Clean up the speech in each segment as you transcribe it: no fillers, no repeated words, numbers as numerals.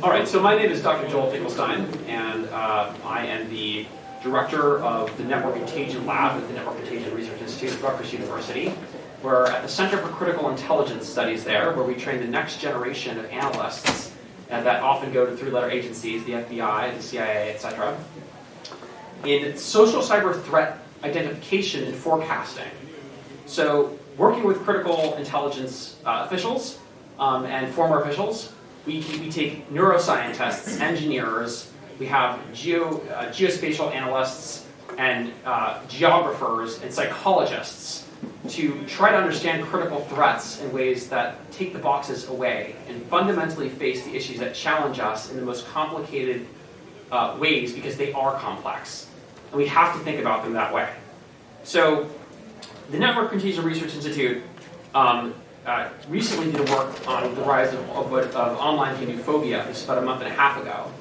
All right, so my name is Dr. Joel Finklestein, and I am the director of the Network Contagion Lab at the Network Contagion Research Institute at Rutgers University. We're at the Center for Critical Intelligence Studies there, where we train the next generation of analysts that often go to three-letter agencies, the FBI, the CIA, etc., in social cyber threat identification and forecasting. So working with critical intelligence officials and former officials, we take neuroscientists, engineers, we have geospatial analysts, and geographers and psychologists to try to understand critical threats in ways that take the boxes away and fundamentally face the issues that challenge us in the most complicated ways because they are complex. And we have to think about them that way. So the Network Contagion Research Institute recently did work on the rise of online Hinduphobia. This is about a month and a half ago.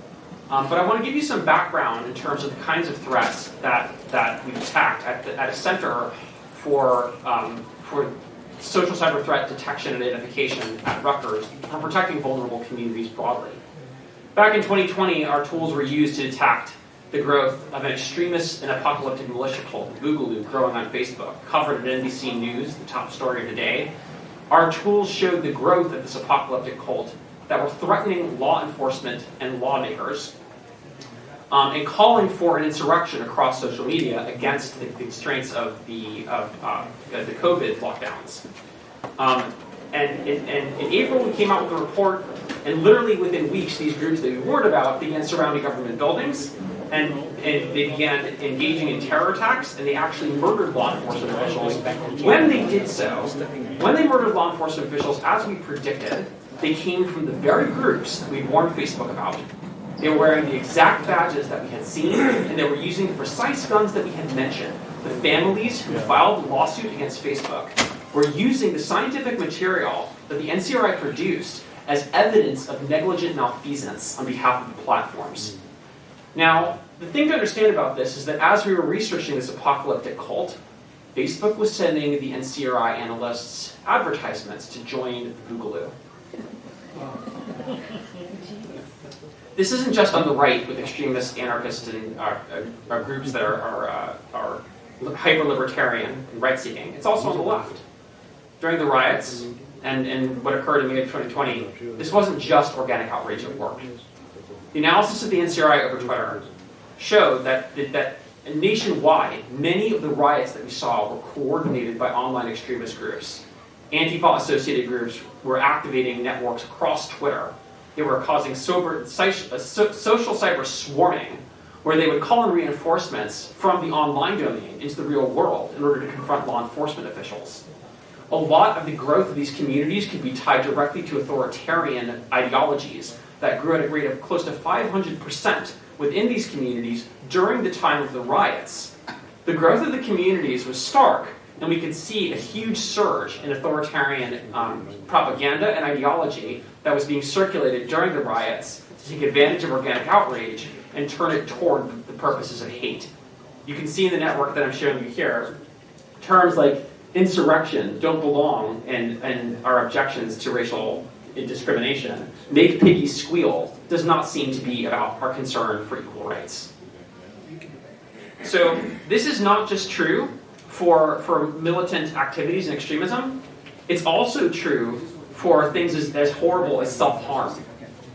But I want to give you some background in terms of the kinds of threats that we've attacked at a center for social cyber threat detection and identification at Rutgers for protecting vulnerable communities broadly. Back in 2020, our tools were used to detect the growth of an extremist and apocalyptic militia cult, Boogaloo, growing on Facebook, covered at NBC News, the top story of the day. Our tools showed the growth of this apocalyptic cult that were threatening law enforcement and lawmakers and calling for an insurrection across social media against the constraints of the COVID lockdowns. And in April, we came out with a report, and literally within weeks, these groups that we warned about began surrounding government buildings, and they began engaging in terror attacks, and they actually murdered law enforcement officials. When they did so, when they murdered law enforcement officials, as we predicted, they came from the very groups that we warned Facebook about. They were wearing the exact badges that we had seen, and they were using the precise guns that we had mentioned. The families who filed the lawsuit against Facebook were using the scientific material that the NCRi produced as evidence of negligent malfeasance on behalf of the platforms. Now, the thing to understand about this is that as we were researching this apocalyptic cult, Facebook was sending the NCRi analysts advertisements to join Boogaloo. This isn't just on the right with extremists, anarchists, and groups that are hyper-libertarian and right-seeking. It's also on the left. During the riots and what occurred in May of 2020, this wasn't just organic outrage at work. The analysis of the NCRi over Twitter showed that nationwide, many of the riots that we saw were coordinated by online extremist groups. Antifa-associated groups were activating networks across Twitter. They were causing social cyber swarming, where they would call in reinforcements from the online domain into the real world in order to confront law enforcement officials. A lot of the growth of these communities could be tied directly to authoritarian ideologies that grew at a rate of close to 500% within these communities during the time of the riots. The growth of the communities was stark, and we could see a huge surge in authoritarian propaganda and ideology that was being circulated during the riots to take advantage of organic outrage and turn it toward the purposes of hate. You can see in the network that I'm showing you here, terms like insurrection, don't belong, and our objections to racial discrimination, make piggies squeal, does not seem to be about our concern for equal rights. So this is not just true for militant activities and extremism. It's also true for things as horrible as self-harm.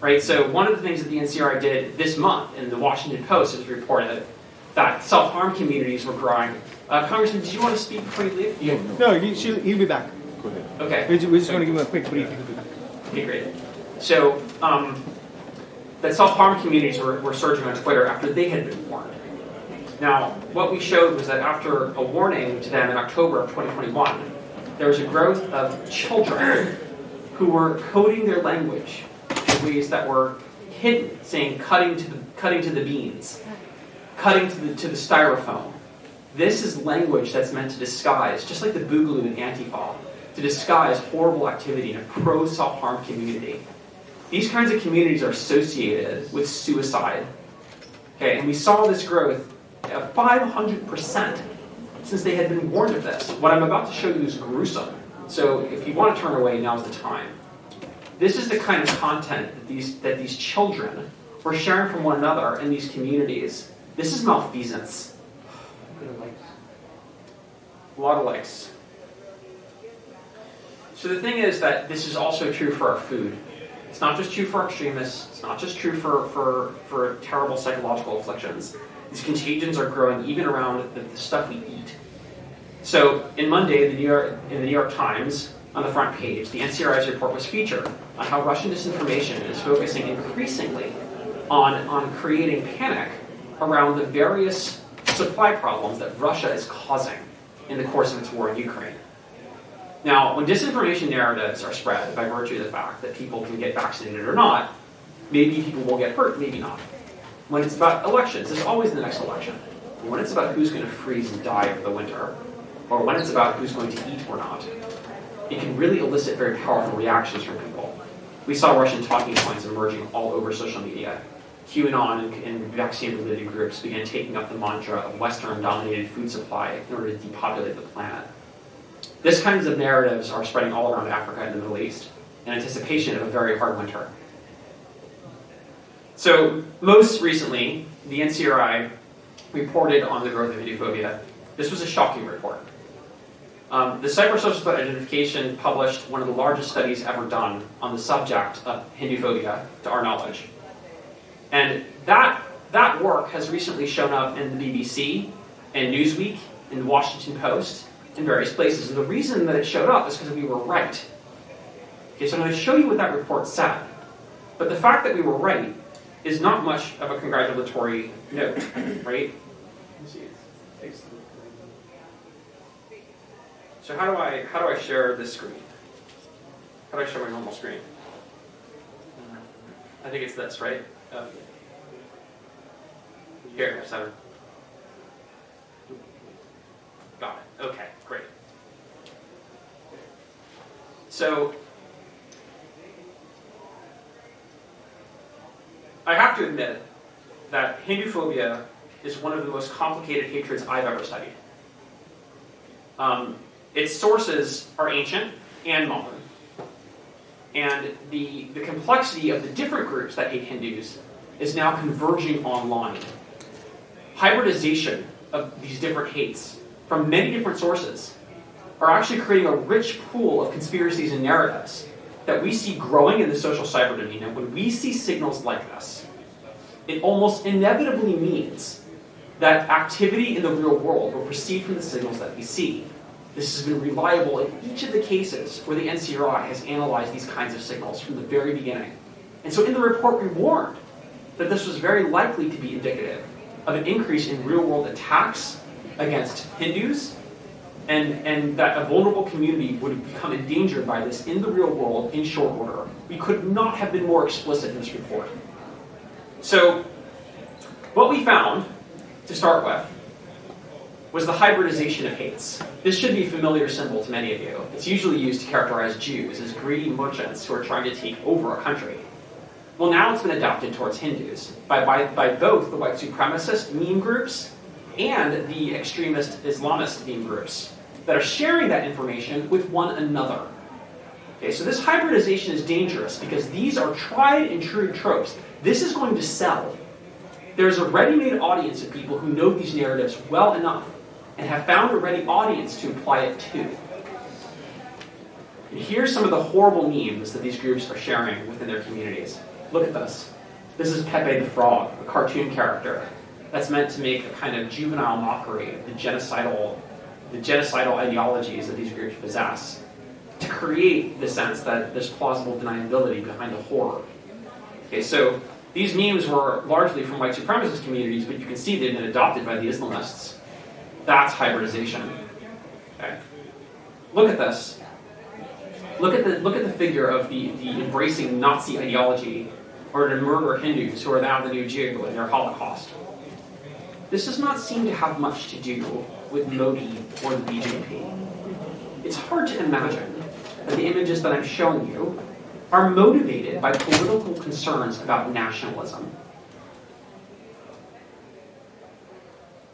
Right? So one of the things that the NCRi did this month in the Washington Post is reported that self-harm communities were growing. Congressman, did you want to speak before you leave? Yeah. No, he'll be back. Go ahead. Okay. We're just going to give him a quick brief. Okay, great. So that self-harm communities were surging on Twitter after they had been warned. Now, what we showed was that after a warning to them in October of 2021, there was a growth of children who were coding their language in ways that were hidden, saying cutting to the beans, cutting to the styrofoam. This is language that's meant to disguise, just like the Boogaloo and Antifa, to disguise horrible activity in a pro-self-harm community. These kinds of communities are associated with suicide. Okay, and we saw this growth of 500% since they had been warned of this. What I'm about to show you is gruesome. So if you want to turn away, now's the time. this is the kind of content that these children were sharing from one another in these communities. This is malfeasance. A lot of likes. So the thing is that this is also true for our food. It's not just true for extremists. It's not just true for terrible psychological afflictions. These contagions are growing even around the stuff we eat. So in Monday, in the New York Times, on the front page, the NCRi's report was featured on how Russian disinformation is focusing increasingly on creating panic around the various supply problems that Russia is causing in the course of its war in Ukraine. Now, when disinformation narratives are spread by virtue of the fact that people can get vaccinated or not, maybe people will get hurt, maybe not. When it's about elections, it's always the next election. When it's about who's going to freeze and die over the winter, or when it's about who's going to eat or not, it can really elicit very powerful reactions from people. We saw Russian talking points emerging all over social media. QAnon and vaccine-related groups began taking up the mantra of Western-dominated food supply in order to depopulate the planet. This kinds of narratives are spreading all around Africa and the Middle East in anticipation of a very hard winter. So most recently, the NCRi reported on the growth of Hinduphobia. This was a shocking report. The Psychosocial Threat Identification published one of the largest studies ever done on the subject of Hinduphobia, to our knowledge. And that work has recently shown up in the BBC, and Newsweek, in the Washington Post, in various places. And the reason that it showed up is because we were right. Okay, so I'm going to show you what that report said. But the fact that we were right is not much of a congratulatory note, right? So how do I share this screen? How do I share my normal screen? I think it's this, right? Here, 7. Got it. Okay, great. So I have to admit that Hinduphobia is one of the most complicated hatreds I've ever studied. Its sources are ancient and modern. And the complexity of the different groups that hate Hindus is now converging online. Hybridization of these different hates from many different sources are actually creating a rich pool of conspiracies and narratives that we see growing in the social cyber domain. And when we see signals like this, it almost inevitably means that activity in the real world will proceed from the signals that we see. This has been reliable in each of the cases where the NCRi has analyzed these kinds of signals from the very beginning. And so in the report we warned that this was very likely to be indicative of an increase in real-world attacks against Hindus, and that a vulnerable community would become endangered by this in the real world in short order. We could not have been more explicit in this report. So what we found, to start with, was the hybridization of hates. This should be a familiar symbol to many of you. It's usually used to characterize Jews as greedy merchants who are trying to take over a country. Well, now it's been adopted towards Hindus by both the white supremacist meme groups and the extremist Islamist meme groups that are sharing that information with one another. Okay, so this hybridization is dangerous because these are tried and true tropes. This is going to sell. There's a ready-made audience of people who know these narratives well enough and have found a ready audience to apply it to. And here's some of the horrible memes that these groups are sharing within their communities. Look at this. This is Pepe the Frog, a cartoon character that's meant to make a kind of juvenile mockery of the genocidal ideologies that these groups possess, to create the sense that there's plausible deniability behind the horror. Okay, so these memes were largely from white supremacist communities, but you can see they've been adopted by the Islamists. That's hybridization. Okay. Look at this. Look at the figure of the embracing Nazi ideology or to murder Hindus who are now the new Jew in their Holocaust. This does not seem to have much to do with Modi or the BJP. It's hard to imagine that the images that I'm showing you are motivated by political concerns about nationalism.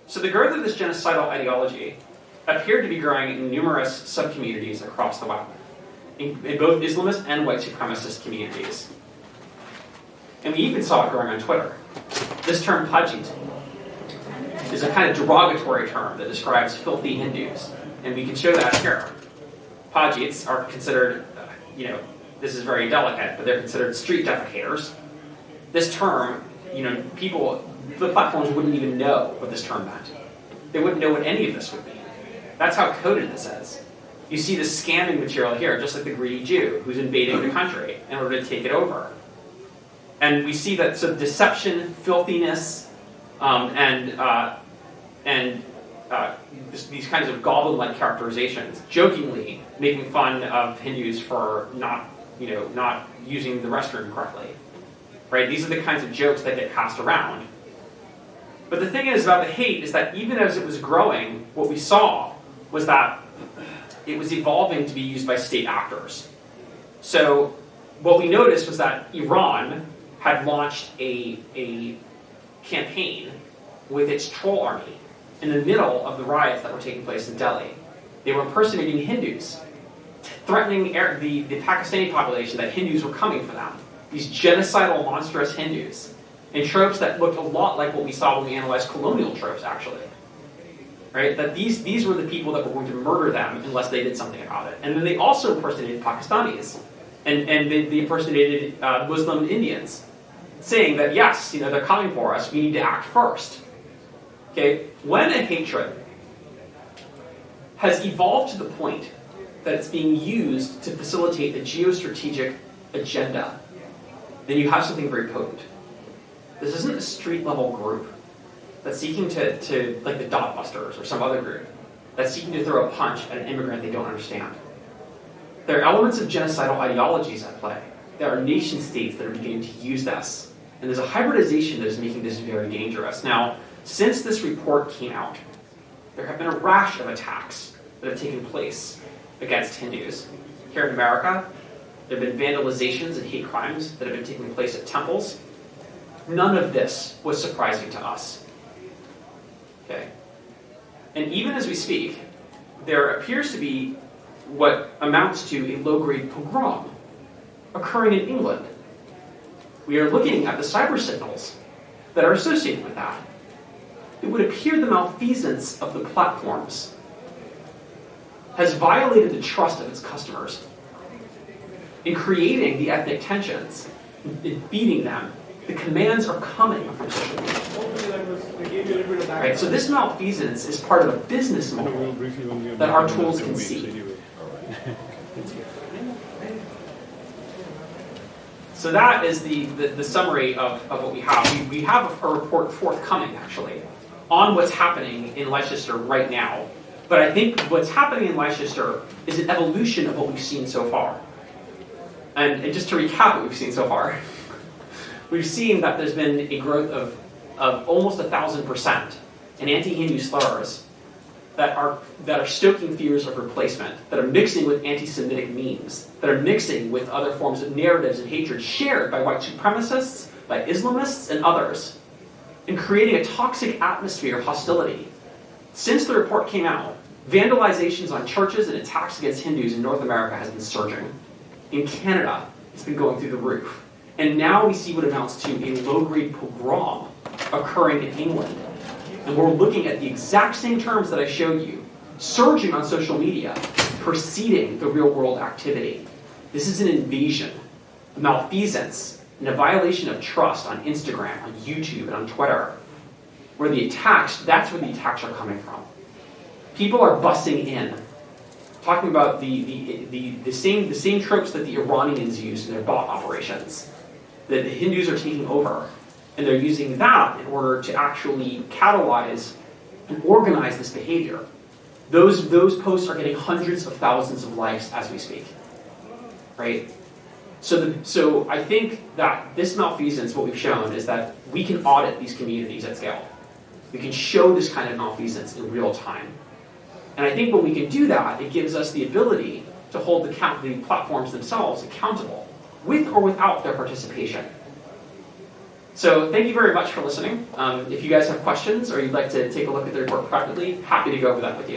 So the growth of this genocidal ideology appeared to be growing in numerous subcommunities across the West. in both Islamist and white supremacist communities. And we even saw it growing on Twitter. This term Pajit is a kind of derogatory term that describes filthy Hindus. And we can show that here. Pajits are considered, this is very delicate, but they're considered street defecators. This term, the platforms wouldn't even know what this term meant. They wouldn't know what any of this would mean. That's how coded this is. You see the scamming material here, just like the greedy Jew who's invading the country in order to take it over. And we see that sort of deception, filthiness, these kinds of goblin-like characterizations, jokingly making fun of Hindus for not using the restroom correctly. Right? These are the kinds of jokes that get passed around. But the thing is about the hate is that even as it was growing, what we saw was that it was evolving to be used by state actors. So what we noticed was that Iran had launched a campaign with its troll army in the middle of the riots that were taking place in Delhi. They were impersonating Hindus, threatening the Pakistani population that Hindus were coming for them. These genocidal, monstrous Hindus. And tropes that looked a lot like what we saw when we analyzed colonial tropes, actually. Right? That these were the people that were going to murder them unless they did something about it. And then they also impersonated Pakistanis. And they impersonated Muslim Indians, saying that, yes, they're coming for us, we need to act first. Okay? When a hatred has evolved to the point that it's being used to facilitate a geostrategic agenda, then you have something very potent. This isn't a street-level group that's seeking to like the Dot Busters or some other group, that's seeking to throw a punch at an immigrant they don't understand. There are elements of genocidal ideologies at play. There are nation-states that are beginning to use this. And there's a hybridization that is making this very dangerous. Now, since this report came out, there have been a rash of attacks that have taken place against Hindus. Here in America, there have been vandalizations and hate crimes that have been taking place at temples. None of this was surprising to us. Okay? And even as we speak, there appears to be what amounts to a low-grade pogrom occurring in England. We are looking at the cyber signals that are associated with that. It would appear the malfeasance of the platforms has violated the trust of its customers in creating the ethnic tensions, in feeding them. The commands are coming from social media. Right, so this malfeasance is part of a business model that our tools can see. So that is the summary of what we have. We have a report forthcoming, actually, on what's happening in Leicester right now. But I think what's happening in Leicester is an evolution of what we've seen so far. And just to recap what we've seen so far, we've seen that there's been a growth of almost 1,000% in anti-Hindu slurs that are stoking fears of replacement, that are mixing with anti-Semitic memes, that are mixing with other forms of narratives and hatred shared by white supremacists, by Islamists, and others, and creating a toxic atmosphere of hostility. Since the report came out, vandalizations on churches and attacks against Hindus in North America has been surging. In Canada, it's been going through the roof. And now we see what amounts to a low-grade pogrom occurring in England. And we're looking at the exact same terms that I showed you, surging on social media, preceding the real-world activity. This is an invasion, a malfeasance, and a violation of trust on Instagram, on YouTube, and on Twitter. Where the attacks, that's where the attacks are coming from. People are busting in, talking about the same tropes that the Iranians use in their bot operations, that the Hindus are taking over. And they're using that in order to actually catalyze and organize this behavior. Those posts are getting hundreds of thousands of likes as we speak. Right? So I think that this malfeasance, what we've shown, is that we can audit these communities at scale. We can show this kind of malfeasance in real time. And I think when we can do that, it gives us the ability to hold the platforms themselves accountable, with or without their participation. So thank you very much for listening. If you guys have questions or you'd like to take a look at the report privately, happy to go over that with you.